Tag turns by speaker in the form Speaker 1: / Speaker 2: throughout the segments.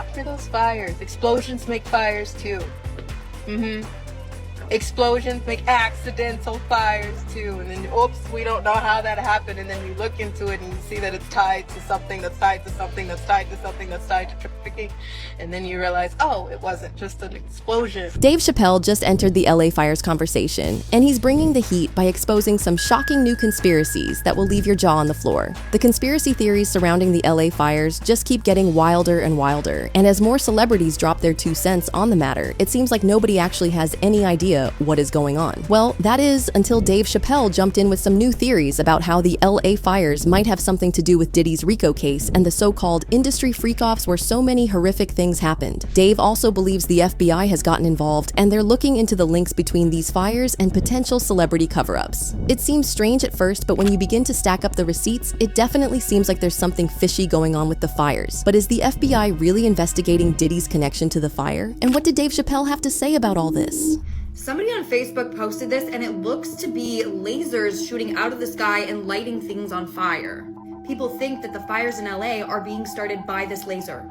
Speaker 1: Watch for those fires. Explosions make fires too. Explosions make accidental fires too. And then, oops, we don't know how that happened. And then you look into it and you see that it's tied to something that's tied to something that's tied to something that's tied to trafficking. And then you realize, oh, it wasn't just an explosion.
Speaker 2: Dave Chappelle just entered the LA fires conversation, and he's bringing the heat by exposing some shocking new conspiracies that will leave your jaw on the floor. The conspiracy theories surrounding the LA fires just keep getting wilder and wilder, and as more celebrities drop their 2 cents on the matter, it seems like nobody actually has any idea what is going on. Well, that is until Dave Chappelle jumped in with some new theories about how the LA fires might have something to do with Diddy's RICO case and the so-called industry freak-offs where so many horrific things happened. Dave also believes the FBI has gotten involved and they're looking into the links between these fires and potential celebrity cover-ups. It seems strange at first, but when you begin to stack up the receipts, it definitely seems like there's something fishy going on with the fires. But is the FBI really investigating Diddy's connection to the fire? And what did Dave Chappelle have to say about all this?
Speaker 3: Somebody on Facebook posted this, and it looks to be lasers shooting out of the sky and lighting things on fire. People think that the fires in LA are being started by this laser.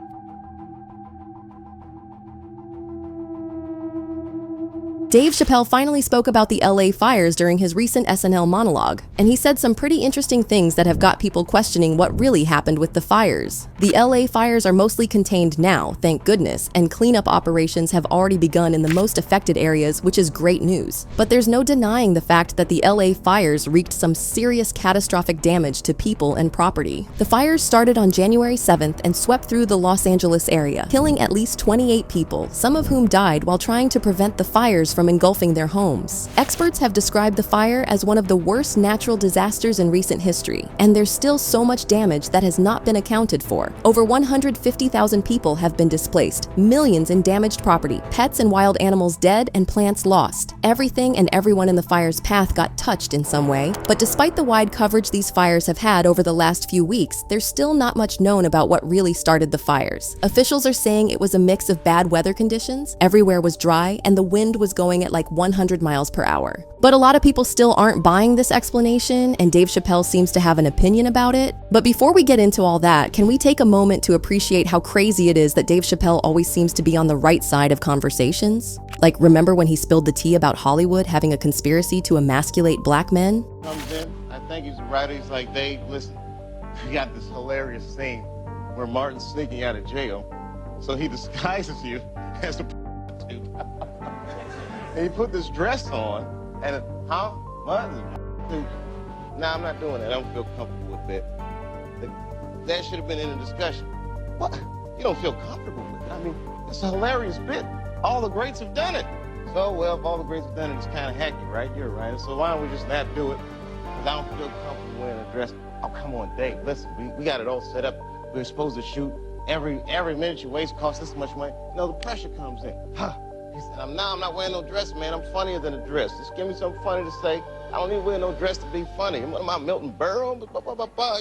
Speaker 2: Dave Chappelle finally spoke about the LA fires during his recent SNL monologue, and he said some pretty interesting things that have got people questioning what really happened with the fires. The LA fires are mostly contained now, thank goodness, and cleanup operations have already begun in the most affected areas, which is great news. But there's no denying the fact that the LA fires wreaked some serious catastrophic damage to people and property. The fires started on January 7th and swept through the Los Angeles area, killing at least 28 people, some of whom died while trying to prevent the fires from engulfing their homes. Experts have described the fire as one of the worst natural disasters in recent history, and there's still so much damage that has not been accounted for. Over 150,000 people have been displaced, millions in damaged property, pets and wild animals dead, and plants lost. Everything and everyone in the fire's path got touched in some way, but despite the wide coverage these fires have had over the last few weeks, there's still not much known about what really started the fires. Officials are saying it was a mix of bad weather conditions, everywhere was dry, and the wind was going at like 100 miles per hour. But a lot of people still aren't buying this explanation, and Dave Chappelle seems to have an opinion about it. But before we get into all that, can we take a moment to appreciate how crazy it is that Dave Chappelle always seems to be on the right side of conversations? Like, remember when he spilled the tea about Hollywood having a conspiracy to emasculate black men?
Speaker 4: Comes in, I think he's a writer, he's like, Dave, listen, we got this hilarious scene where Martin's sneaking out of jail, so he disguises you as the prostitute. And he put this dress on, and huh? What? Nah, I'm not doing that. I don't feel comfortable with that. That should have been in the discussion. What? You don't feel comfortable with it? I mean, it's a hilarious bit. All the greats have done it. So, well, if all the greats have done it, it's kind of hacky, right? You're right. So why don't we just not do it? Because I don't feel comfortable wearing a dress. Oh, come on, Dave. Listen, we got it all set up. We're supposed to shoot. Every minute you waste costs this much money. No, the pressure comes in. Huh? He said, I'm not wearing no dress, man. I'm funnier than a dress. Just give me something funny to say. I don't need to wear no dress to be funny. What am I, Milton Berle?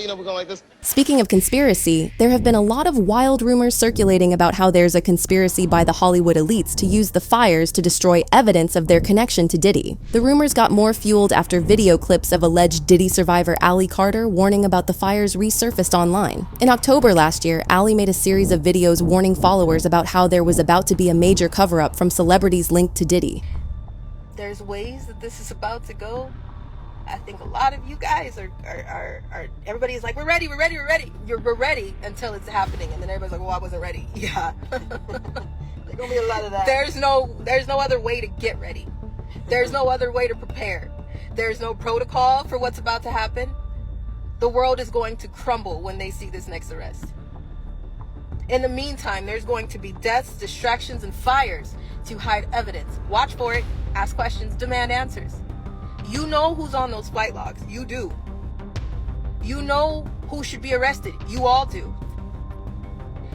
Speaker 4: You know, we're going like this.
Speaker 2: Speaking of conspiracy, there have been a lot of wild rumors circulating about how there's a conspiracy by the Hollywood elites to use the fires to destroy evidence of their connection to Diddy. The rumors got more fueled after video clips of alleged Diddy survivor Allie Carter warning about the fires resurfaced online. In October last year, Allie made a series of videos warning followers about how there was about to be a major cover-up from celebrities linked to Diddy.
Speaker 1: There's ways that this is about to go. I think a lot of you guys are everybody's like, we're ready. We're ready until it's happening. And then everybody's like, well, I wasn't ready. Yeah. There's gonna be a lot of that. There's no other way to get ready. There's no other way to prepare. There's no protocol for what's about to happen. The world is going to crumble when they see this next arrest. In the meantime, there's going to be deaths, distractions, and fires to hide evidence. Watch for it, ask questions, demand answers. You know who's on those flight logs. You do. You know who should be arrested. You all do.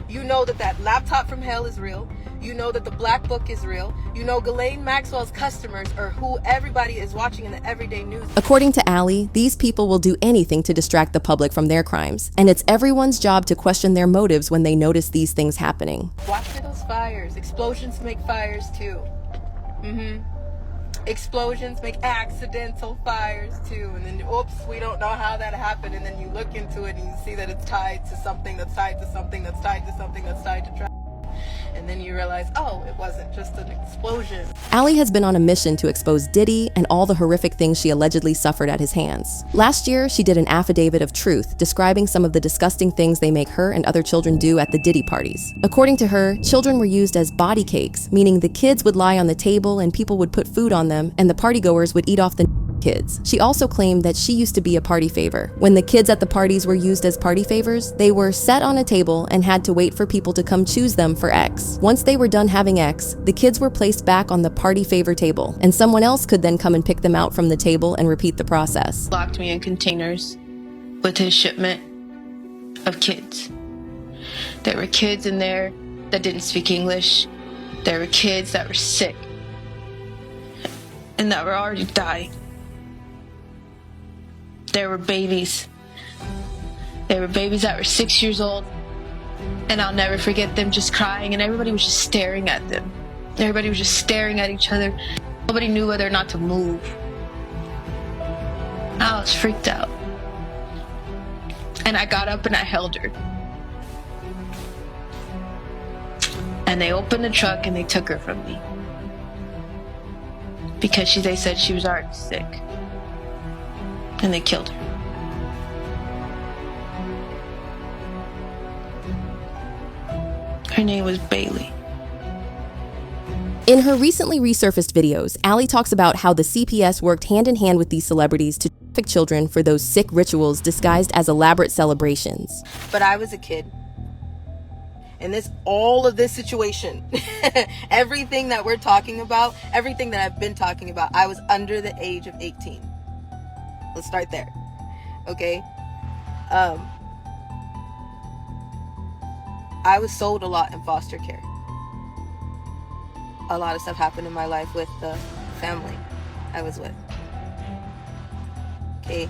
Speaker 1: You know that laptop from hell is real. You know that the black book is real. You know Ghislaine Maxwell's customers are who everybody is watching in the everyday news.
Speaker 2: According to Allie, these people will do anything to distract the public from their crimes, and it's everyone's job to question their motives when they notice these things happening.
Speaker 1: Watch for those fires. Explosions make fires too. Explosions make accidental fires too. And then, oops, we don't know how that happened. And then you look into it and you see that it's tied to something that's tied to something that's tied to something that's tied to trafficking. and then you realize, oh, it wasn't just an explosion.
Speaker 2: Allie has been on a mission to expose Diddy and all the horrific things she allegedly suffered at his hands. Last year, she did an affidavit of truth describing some of the disgusting things they make her and other children do at the Diddy parties. According to her, children were used as body cakes, meaning the kids would lie on the table and people would put food on them, and the partygoers would eat off the kids. She also claimed that she used to be a party favor. When the kids at the parties were used as party favors, they were set on a table and had to wait for people to come choose them for X. Once they were done having X, the kids were placed back on the party favor table, and someone else could then come and pick them out from the table and repeat the process.
Speaker 5: Locked me in containers with his shipment of kids. There were kids in there that didn't speak English. There were kids that were sick and that were already dying. There were babies. There were babies that were 6 years old, and I'll never forget them just crying, and everybody was just staring at them. Everybody was just staring at each other. Nobody knew whether or not to move. I was freaked out. And I got up and I held her. And they opened the truck and they took her from me. Because they said she was already sick. And they killed her. Her name was Bailey.
Speaker 2: In her recently resurfaced videos, Allie talks about how the CPS worked hand in hand with these celebrities to traffic children for those sick rituals disguised as elaborate celebrations.
Speaker 1: But I was a kid. And all of this situation, everything that we're talking about, everything that I've been talking about, I was under the age of 18. Let's start there. Okay? I was sold a lot in foster care. A lot of stuff happened in my life with the family I was with. Okay?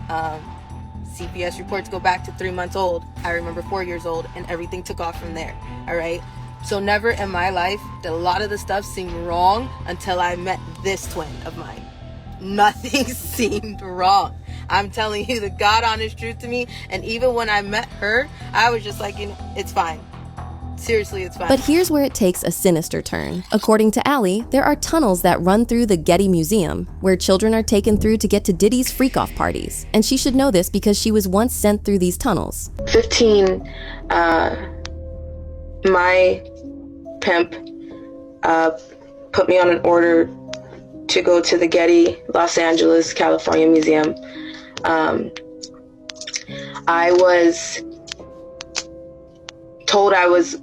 Speaker 1: CPS reports go back to 3 months old. I remember 4 years old, and everything took off from there. All right? So never in my life did a lot of the stuff seem wrong until I met this twin of mine. Nothing seemed wrong. I'm telling you the God honest truth to me. And even when I met her, I was just like, it's fine. Seriously, it's fine.
Speaker 2: But here's where it takes a sinister turn. According to Allie, there are tunnels that run through the Getty Museum, where children are taken through to get to Diddy's freak-off parties. And she should know this because she was once sent through these tunnels.
Speaker 6: 15, my pimp put me on an order to go to the Getty, Los Angeles, California Museum. I was told I was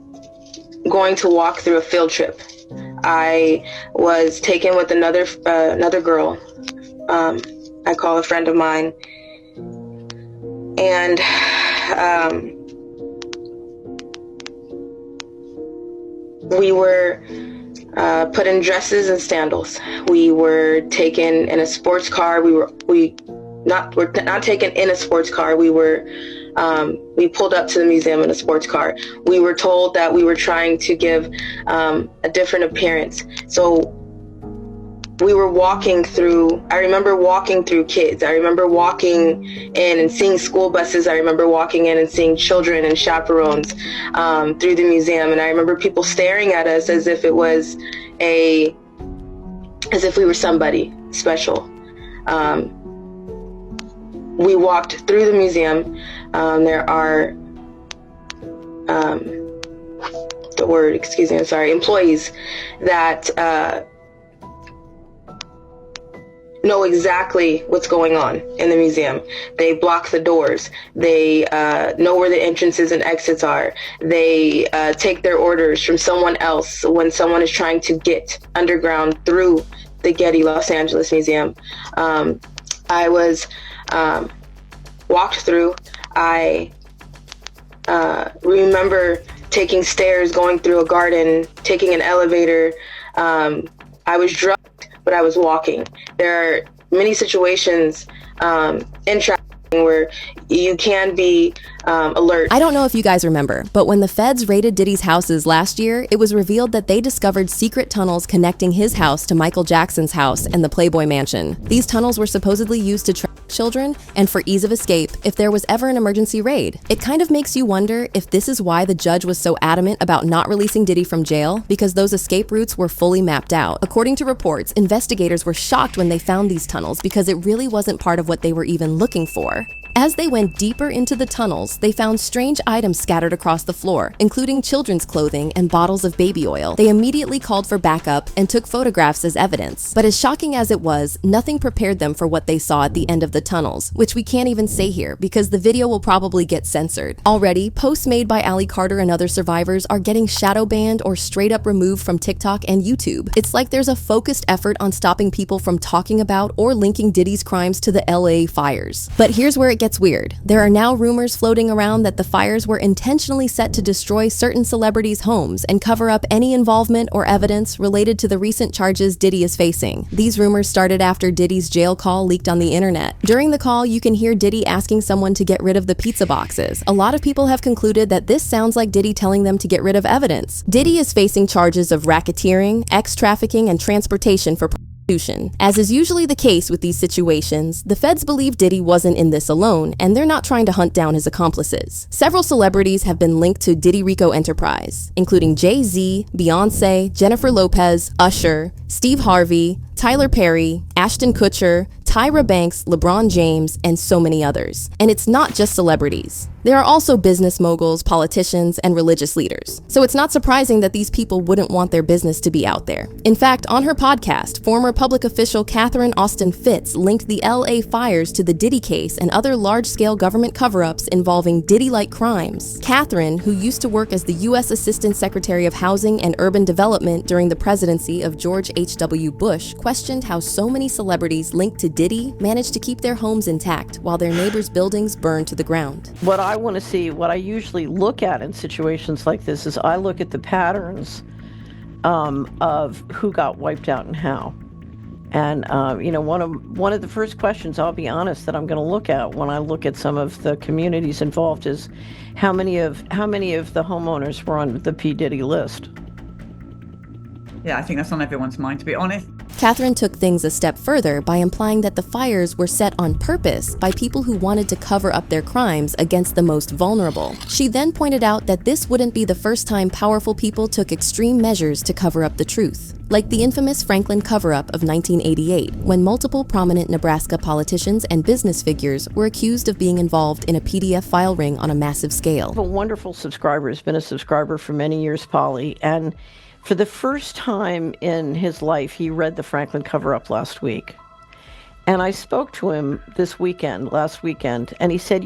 Speaker 6: going to walk through a field trip. I was taken with another girl. I call a friend of mine, and we were put in dresses and sandals. We were taken in a sports car. We're not taken in a sports car. We pulled up to the museum in a sports car. We were told that we were trying to give a different appearance. So we were walking through, I remember walking through kids. I remember walking in and seeing school buses. I remember walking in and seeing children and chaperones through the museum. And I remember people staring at us as if it was as if we were somebody special. We walked through the museum. There are, employees that know exactly what's going on in the museum. They block the doors. They know where the entrances and exits are. They take their orders from someone else when someone is trying to get underground through the Getty Los Angeles Museum. I was walked through. I remember taking stairs, going through a garden, taking an elevator. I was drugged, but I was walking. There are many situations in trafficking where you can be alert.
Speaker 2: I don't know if you guys remember, but when the feds raided Diddy's houses last year, it was revealed that they discovered secret tunnels connecting his house to Michael Jackson's house and the Playboy Mansion. These tunnels were supposedly used to track children and for ease of escape if there was ever an emergency raid. It kind of makes you wonder if this is why the judge was so adamant about not releasing Diddy from jail, because those escape routes were fully mapped out. According to reports, investigators were shocked when they found these tunnels because it really wasn't part of what they were even looking for. As they went deeper into the tunnels, they found strange items scattered across the floor, including children's clothing and bottles of baby oil. They immediately called for backup and took photographs as evidence. But as shocking as it was, nothing prepared them for what they saw at the end of the tunnels, which we can't even say here because the video will probably get censored. Already, posts made by Ali Carter and other survivors are getting shadow banned or straight up removed from TikTok and YouTube. It's like there's a focused effort on stopping people from talking about or linking Diddy's crimes to the LA fires. But here's where it gets weird. There are now rumors floating around that the fires were intentionally set to destroy certain celebrities' homes and cover up any involvement or evidence related to the recent charges Diddy is facing. These rumors started after Diddy's jail call leaked on the internet. During the call, you can hear Diddy asking someone to get rid of the pizza boxes. A lot of people have concluded that this sounds like Diddy telling them to get rid of evidence. Diddy is facing charges of racketeering, ex-trafficking, and transportation for prostitution. As is usually the case with these situations, the feds believe Diddy wasn't in this alone, and they're not trying to hunt down his accomplices. Several celebrities have been linked to Diddy Rico Enterprise, including Jay-Z, Beyonce, Jennifer Lopez, Usher, Steve Harvey, Tyler Perry, Ashton Kutcher, Tyra Banks, LeBron James, and so many others. And it's not just celebrities. There are also business moguls, politicians, and religious leaders. So it's not surprising that these people wouldn't want their business to be out there. In fact, on her podcast, former public official Catherine Austin Fitts linked the LA fires to the Diddy case and other large-scale government cover-ups involving Diddy-like crimes. Catherine, who used to work as the U.S. Assistant Secretary of Housing and Urban Development during the presidency of George H.W. Bush, questioned how so many celebrities linked to Diddy managed to keep their homes intact while their neighbors' buildings burned to the ground.
Speaker 7: What I want to see, what I usually look at in situations like this is I look at the patterns of who got wiped out and how. And one of the first questions, I'll be honest, that I'm going to look at when I look at some of the communities involved is how many of the homeowners were on the P. Diddy list.
Speaker 8: Yeah, I think that's on everyone's mind, to be honest.
Speaker 2: Catherine took things a step further by implying that the fires were set on purpose by people who wanted to cover up their crimes against the most vulnerable. She then pointed out that this wouldn't be the first time powerful people took extreme measures to cover up the truth, like the infamous Franklin cover-up of 1988, when multiple prominent Nebraska politicians and business figures were accused of being involved in a PDF file ring on a massive scale.
Speaker 7: A wonderful subscriber has been a subscriber for many years, Polly, and for the first time in his life, he read the Franklin cover-up last week. And I spoke to him last weekend, and he said,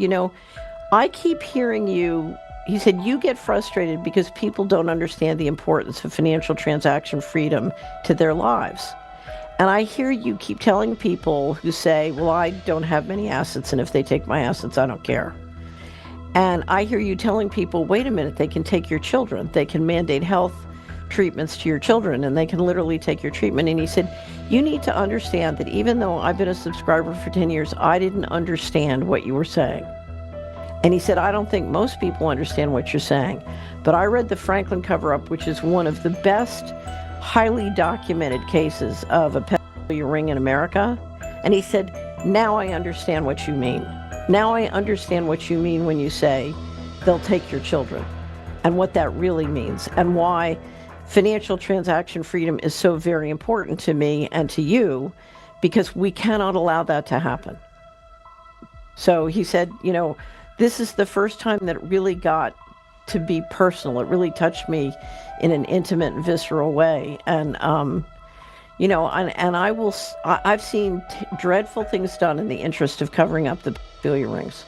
Speaker 7: I keep hearing you, he said, you get frustrated because people don't understand the importance of financial transaction freedom to their lives. And I hear you keep telling people who say, well, I don't have many assets, and if they take my assets, I don't care. And I hear you telling people, wait a minute, they can take your children. They can mandate health treatments to your children, and they can literally take your treatment. And he said, you need to understand that even though I've been a subscriber for 10 years, I didn't understand what you were saying. And he said, I don't think most people understand what you're saying, but I read the Franklin cover-up, which is one of the best, highly documented cases of a pedophilia ring in America. And he said, now I understand what you mean. Now I understand what you mean when you say they'll take your children, and what that really means, and why financial transaction freedom is so very important to me and to you, because we cannot allow that to happen. So he said, this is the first time that it really got to be personal. It really touched me in an intimate and visceral way. And, I've seen dreadful things done in the interest of covering up the pedophilia rings.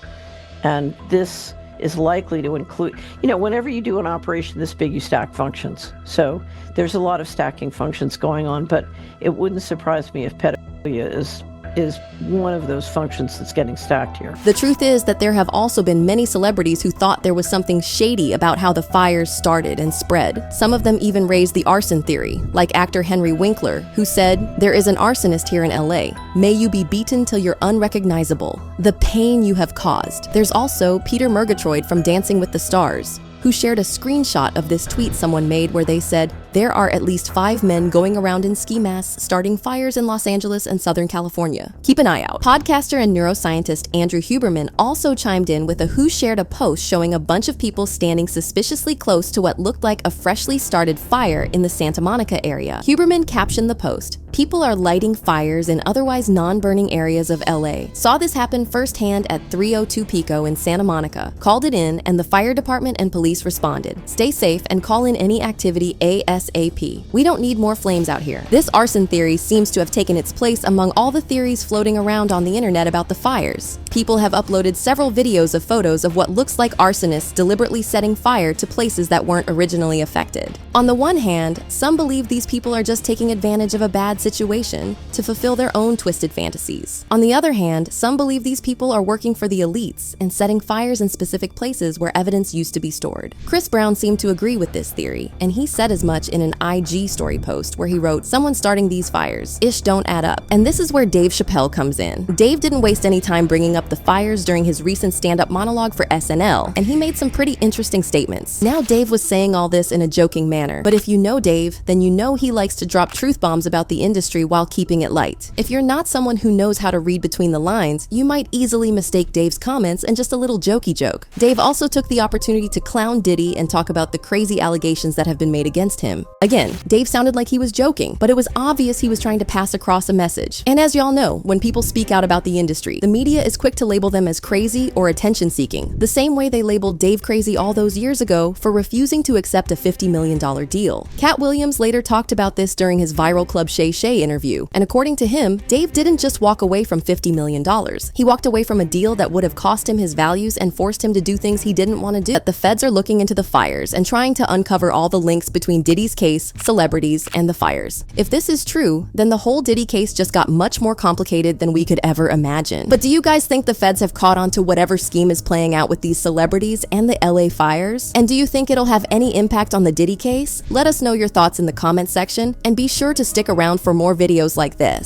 Speaker 7: And this is likely to include, whenever you do an operation this big, you stack functions. So there's a lot of stacking functions going on, but it wouldn't surprise me if pedophilia is is one of those functions that's getting stacked here.
Speaker 2: The truth is that there have also been many celebrities who thought there was something shady about how the fires started and spread. Some of them even raised the arson theory, like actor Henry Winkler, who said, "There is an arsonist here in LA. May you be beaten till you're unrecognizable. The pain you have caused." There's also Peter Murgatroyd from Dancing with the Stars, who shared a screenshot of this tweet someone made where they said, "There are at least 5 men going around in ski masks starting fires in Los Angeles and Southern California. Keep an eye out." Podcaster and neuroscientist Andrew Huberman also chimed in with a who shared a post showing a bunch of people standing suspiciously close to what looked like a freshly started fire in the Santa Monica area. Huberman captioned the post, "People are lighting fires in otherwise non-burning areas of LA. Saw this happen firsthand at 302 Pico in Santa Monica. Called it in and the fire department and police responded. Stay safe and call in any activity ASAP. We don't need more flames out here." This arson theory seems to have taken its place among all the theories floating around on the internet about the fires. People have uploaded several videos of photos of what looks like arsonists deliberately setting fire to places that weren't originally affected. On the one hand, some believe these people are just taking advantage of a bad situation to fulfill their own twisted fantasies. On the other hand, some believe these people are working for the elites and setting fires in specific places where evidence used to be stored. Chris Brown seemed to agree with this theory, and he said as much in an IG story post where he wrote, "Someone starting these fires. Ish don't add up." And this is where Dave Chappelle comes in. Dave didn't waste any time bringing up the fires during his recent stand-up monologue for SNL, and he made some pretty interesting statements. Now Dave was saying all this in a joking manner, but if you know Dave, then you know he likes to drop truth bombs about the industry while keeping it light. If you're not someone who knows how to read between the lines, you might easily mistake Dave's comments and just a little jokey joke. Dave also took the opportunity to clown Diddy and talk about the crazy allegations that have been made against him. Again, Dave sounded like he was joking, but it was obvious he was trying to pass across a message. And as y'all know, when people speak out about the industry, the media is quick to label them as crazy or attention-seeking, the same way they labeled Dave crazy all those years ago for refusing to accept a $50 million deal. Cat Williams later talked about this during his viral Club Shay Shay interview, and according to him, Dave didn't just walk away from $50 million. He walked away from a deal that would have cost him his values and forced him to do things he didn't want to do. But the feds are looking into the fires and trying to uncover all the links between Diddy's case, celebrities, and the fires. If this is true, then the whole Diddy case just got much more complicated than we could ever imagine. But do you guys think the feds have caught on to whatever scheme is playing out with these celebrities and the LA fires? And do you think it'll have any impact on the Diddy case? Let us know your thoughts in the comments section, and be sure to stick around for more videos like this.